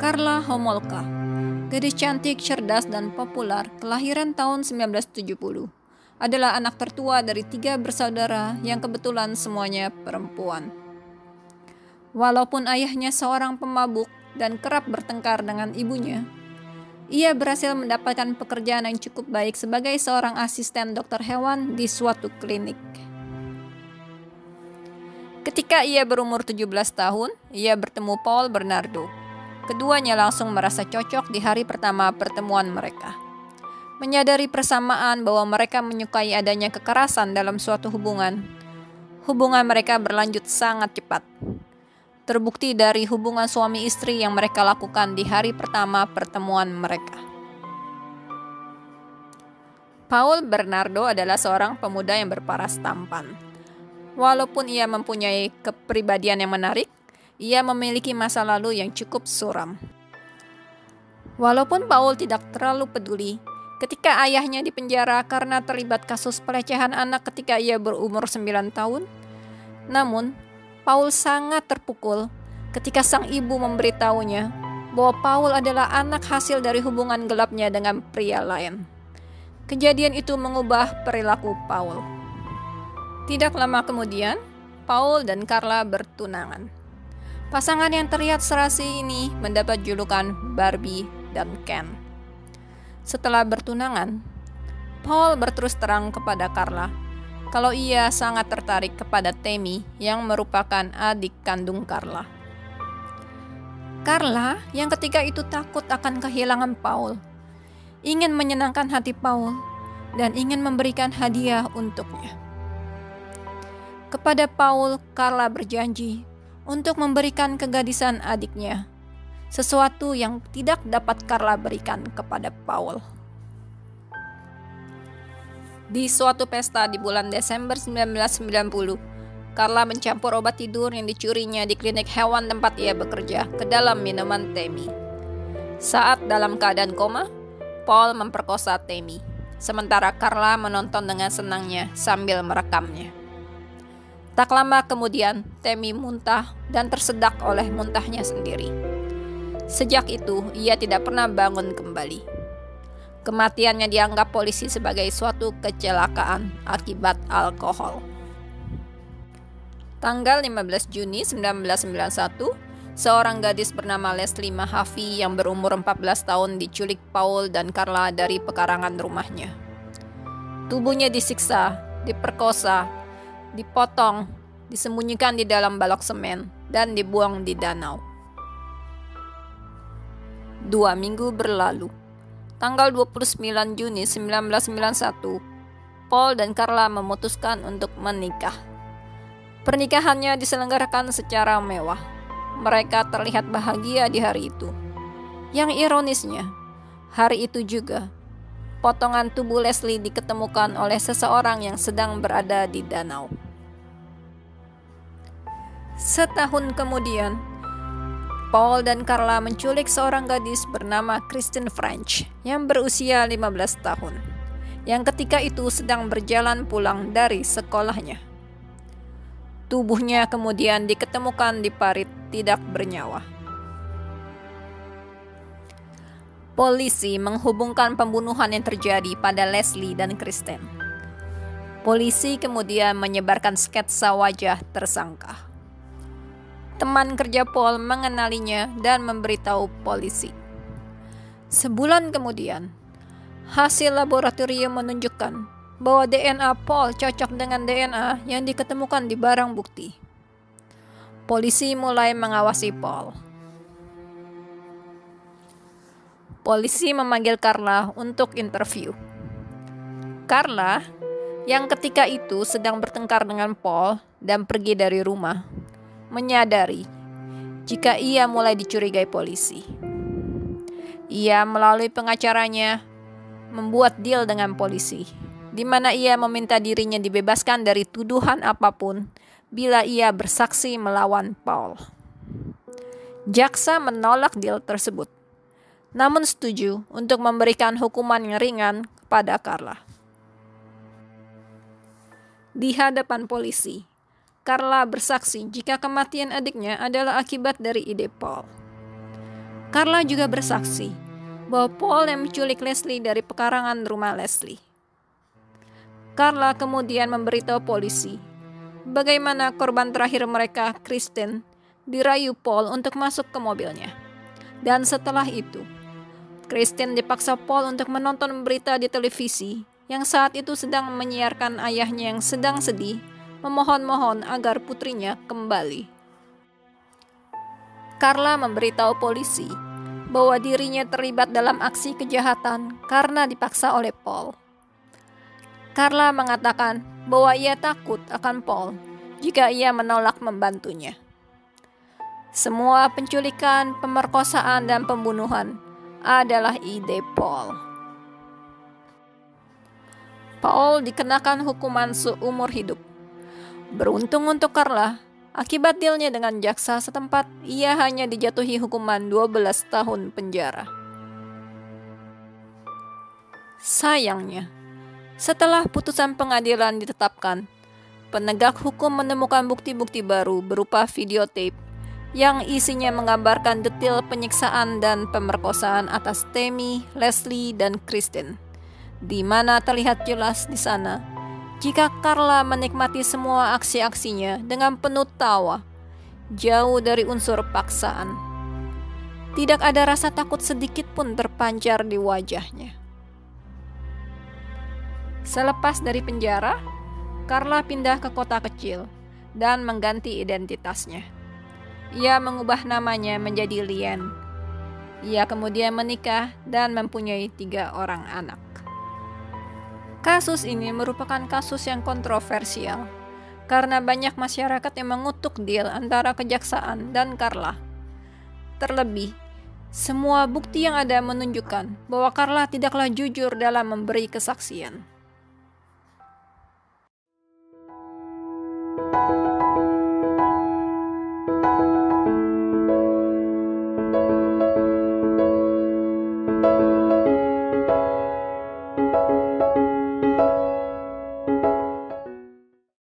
Karla Homolka, gadis cantik, cerdas, dan populer, kelahiran tahun 1970, adalah anak tertua dari 3 bersaudara yang kebetulan semuanya perempuan. Walaupun ayahnya seorang pemabuk dan kerap bertengkar dengan ibunya, ia berhasil mendapatkan pekerjaan yang cukup baik sebagai seorang asisten dokter hewan di suatu klinik. Ketika ia berumur 17 tahun, ia bertemu Paul Bernardo. Keduanya langsung merasa cocok di hari pertama pertemuan mereka. Menyadari persamaan bahwa mereka menyukai adanya kekerasan dalam suatu hubungan mereka berlanjut sangat cepat. Terbukti dari hubungan suami istri yang mereka lakukan di hari pertama pertemuan mereka. Paul Bernardo adalah seorang pemuda yang berparas tampan. Walaupun ia mempunyai kepribadian yang menarik, ia memiliki masa lalu yang cukup suram. Walaupun Paul tidak terlalu peduli ketika ayahnya dipenjara karena terlibat kasus pelecehan anak ketika ia berumur 9 tahun, namun Paul sangat terpukul ketika sang ibu memberitahunya bahwa Paul adalah anak hasil dari hubungan gelapnya dengan pria lain. Kejadian itu mengubah perilaku Paul. Tidak lama kemudian, Paul dan Karla bertunangan. Pasangan yang terlihat serasi ini mendapat julukan Barbie dan Ken. Setelah bertunangan, Paul berterus terang kepada Karla kalau ia sangat tertarik kepada Tammy yang merupakan adik kandung Karla. Karla yang ketika itu takut akan kehilangan Paul, ingin menyenangkan hati Paul dan ingin memberikan hadiah untuknya. Kepada Paul, Karla berjanji untuk memberikan kegadisan adiknya, sesuatu yang tidak dapat Karla berikan kepada Paul. Di suatu pesta di bulan Desember 1990, Karla mencampur obat tidur yang dicurinya di klinik hewan tempat ia bekerja ke dalam minuman Tammy. Saat dalam keadaan koma, Paul memperkosa Tammy, sementara Karla menonton dengan senangnya sambil merekamnya. Tak lama kemudian, Tammy muntah dan tersedak oleh muntahnya sendiri. Sejak itu, ia tidak pernah bangun kembali. Kematiannya dianggap polisi sebagai suatu kecelakaan akibat alkohol. Tanggal 15 Juni 1991, seorang gadis bernama Leslie Mahaffey yang berumur 14 tahun diculik Paul dan Karla dari pekarangan rumahnya. Tubuhnya disiksa, diperkosa, dipotong, disembunyikan di dalam balok semen, dan dibuang di danau. 2 minggu berlalu. Tanggal 29 Juni 1991, Paul dan Karla memutuskan untuk menikah. Pernikahannya diselenggarakan secara mewah. Mereka terlihat bahagia di hari itu. Yang ironisnya, hari itu juga, potongan tubuh Leslie diketemukan oleh seseorang yang sedang berada di danau. Setahun kemudian, Paul dan Karla menculik seorang gadis bernama Christine French yang berusia 15 tahun, yang ketika itu sedang berjalan pulang dari sekolahnya. Tubuhnya kemudian diketemukan di parit tidak bernyawa. Polisi menghubungkan pembunuhan yang terjadi pada Leslie dan Christine. Polisi kemudian menyebarkan sketsa wajah tersangka. Teman kerja Paul mengenalinya dan memberitahu polisi. Sebulan kemudian, hasil laboratorium menunjukkan bahwa DNA Paul cocok dengan DNA yang diketemukan di barang bukti. Polisi mulai mengawasi Paul. Polisi memanggil Karla untuk interview. Karla, yang ketika itu sedang bertengkar dengan Paul dan pergi dari rumah, menyadari jika ia mulai dicurigai polisi. Ia melalui pengacaranya membuat deal dengan polisi, di mana ia meminta dirinya dibebaskan dari tuduhan apapun bila ia bersaksi melawan Paul. Jaksa menolak deal tersebut, namun setuju untuk memberikan hukuman yang ringan kepada Karla. Di hadapan polisi, Karla bersaksi jika kematian adiknya adalah akibat dari ide Paul. Carla juga bersaksi bahwa Paul yang menculik Leslie dari pekarangan rumah Leslie. Carla kemudian memberitahu polisi bagaimana korban terakhir mereka, Kristen, dirayu Paul untuk masuk ke mobilnya. Dan setelah itu, Kristen dipaksa Paul untuk menonton berita di televisi yang saat itu sedang menyiarkan ayahnya yang sedang sedih memohon-mohon agar putrinya kembali. Carla memberitahu polisi bahwa dirinya terlibat dalam aksi kejahatan karena dipaksa oleh Paul. Carla mengatakan bahwa ia takut akan Paul jika ia menolak membantunya. Semua penculikan, pemerkosaan, dan pembunuhan adalah ide Paul. Paul dikenakan hukuman seumur hidup. Beruntung untuk Carla, akibat dealnya dengan jaksa setempat, ia hanya dijatuhi hukuman 12 tahun penjara. Sayangnya, setelah putusan pengadilan ditetapkan, penegak hukum menemukan bukti-bukti baru berupa videotape yang isinya menggambarkan detail penyiksaan dan pemerkosaan atas Tammy, Leslie, dan Kristen, di mana terlihat jelas di sana jika Carla menikmati semua aksi-aksinya dengan penuh tawa, jauh dari unsur paksaan. Tidak ada rasa takut sedikit pun terpancar di wajahnya. Selepas dari penjara, Carla pindah ke kota kecil dan mengganti identitasnya. Ia mengubah namanya menjadi Lian. Ia kemudian menikah dan mempunyai 3 orang anak. Kasus ini merupakan kasus yang kontroversial karena banyak masyarakat yang mengutuk deal antara kejaksaan dan Carla. Terlebih, semua bukti yang ada menunjukkan bahwa Carla tidaklah jujur dalam memberi kesaksian.